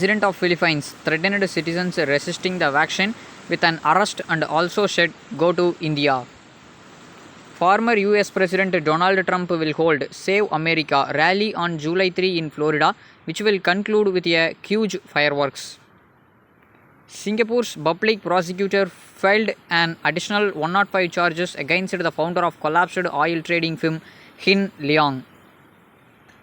President of Philippines threatened citizens resisting the vaccine with an arrest and also said go to India. Former US President Donald Trump will hold Save America rally on July 3 in Florida, which will conclude with a huge fireworks. Singapore's public prosecutor filed an additional 105 charges against the founder of collapsed oil trading firm Hin Leong.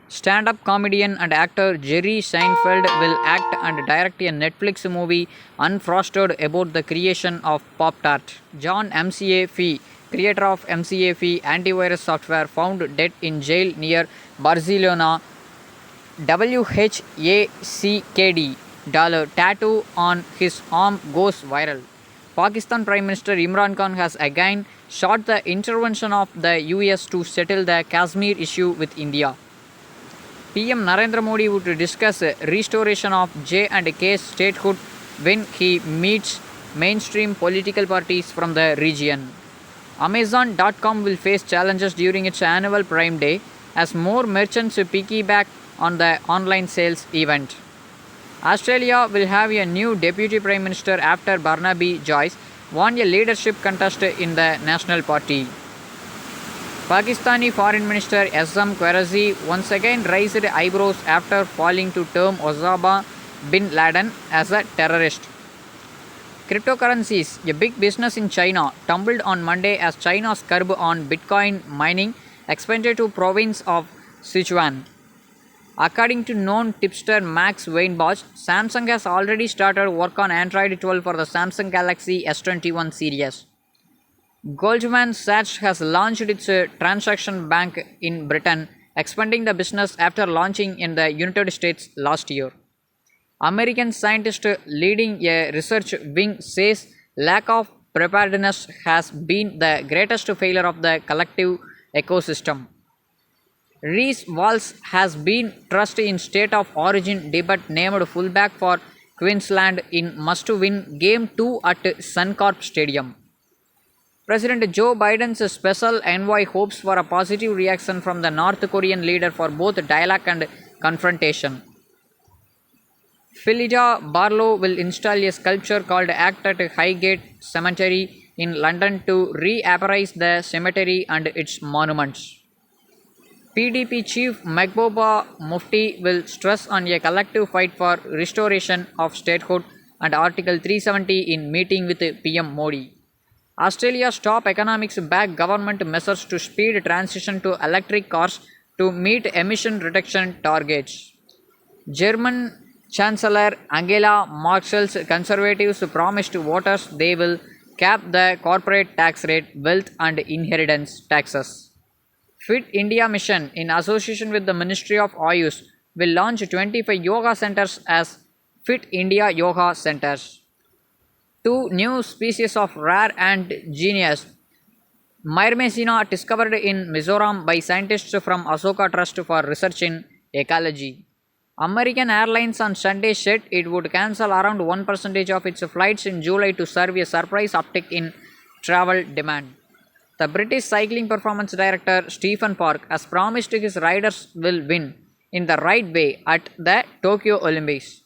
Stand-up comedian and actor Jerry Seinfeld will act and direct a Netflix movie Unfrosted about the creation of Pop-Tart. John McAfee, creator of McAfee antivirus software, found dead in jail near Barcelona. WHACKD tattoo on his arm goes viral. Pakistan Prime Minister Imran Khan has again sought the intervention of the US to settle the Kashmir issue with India. PM Narendra Modi would discuss restoration of J&K's statehood when he meets mainstream political parties from the region. Amazon.com will face challenges during its annual Prime Day as more merchants piggyback on the online sales event. Australia will have a new deputy prime minister after Barnaby Joyce won a leadership contest in the National Party. Pakistani Foreign Minister Azam Qureshi once again raised eyebrows after falling to term Osama bin Laden as a terrorist. Cryptocurrencies, a big business in China, tumbled on Monday as China's curb on Bitcoin mining expanded to province of Sichuan. According to known tipster Max Weinbach, Samsung has already started work on Android 12 for the Samsung Galaxy S21 series. Goldman Sachs has launched its transaction bank in Britain, expanding the business after launching in the United States last year. American scientist leading a research wing says lack of preparedness has been the greatest failure of the collective ecosystem. Reece Walsh has been thrust in state of origin debut named fullback for Queensland in must-win Game 2 at Suncorp Stadium. President Joe Biden's special envoy hopes for a positive reaction from the North Korean leader for both dialogue and confrontation. Philida Barlow will install a sculpture called Act at Highgate Cemetery in London to reappraise the cemetery and its monuments. PDP chief Mehbooba Mufti will stress on a collective fight for restoration of statehood and Article 370 in meeting with PM Modi. Australia's top economics back government measures to speed transition to electric cars to meet emission reduction targets. German Chancellor Angela Merkel's Conservatives promised voters they will cap the corporate tax rate, wealth and inheritance taxes. Fit India Mission, in association with the Ministry of Ayush, will launch 25 yoga centers as Fit India Yoga Centers. 2 new species of rare ant genus Myrmecina discovered in Mizoram by scientists from Asoka Trust for Research in Ecology. American Airlines on Sunday said it would cancel around 1% of its flights in July to serve a surprise uptick in travel demand. The British cycling performance director Stephen Park has promised his riders will win in the right way at the Tokyo Olympics.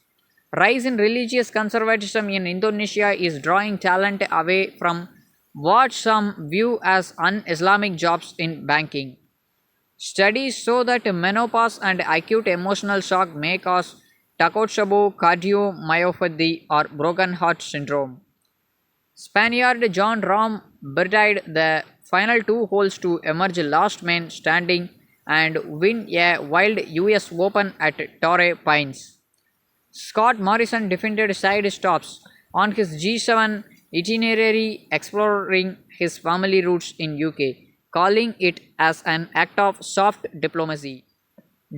Rise in religious conservatism in Indonesia is drawing talent away from what some view as un-Islamic jobs in banking. Studies show that menopause and acute emotional shock may cause Takotsubo cardiomyopathy or broken heart syndrome. Spaniard John Rahm birdied the final 2 holes to emerge last man standing and win a wild US Open at Torrey Pines. Scott Morrison defended side stops on his G7 itinerary exploring his family roots in UK, calling it as an act of soft diplomacy.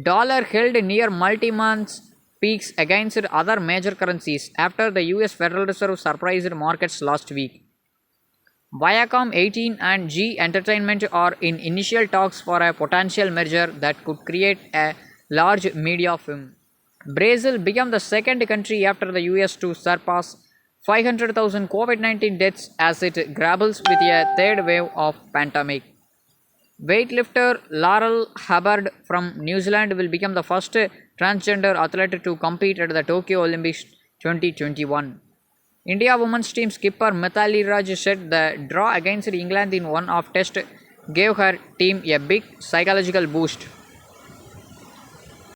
Dollar held near multi-month peaks against other major currencies after the US Federal Reserve surprised markets last week. Viacom 18 and G Entertainment are in initial talks for a potential merger that could create a large media film. Brazil became the second country after the US to surpass 500,000 COVID-19 deaths as it grapples with a third wave of pandemic. Weightlifter Laurel Hubbard from New Zealand will become the first transgender athlete to compete at the Tokyo Olympics 2021. India women's team skipper Mithali Raj said the draw against England in one of test gave her team a big psychological boost.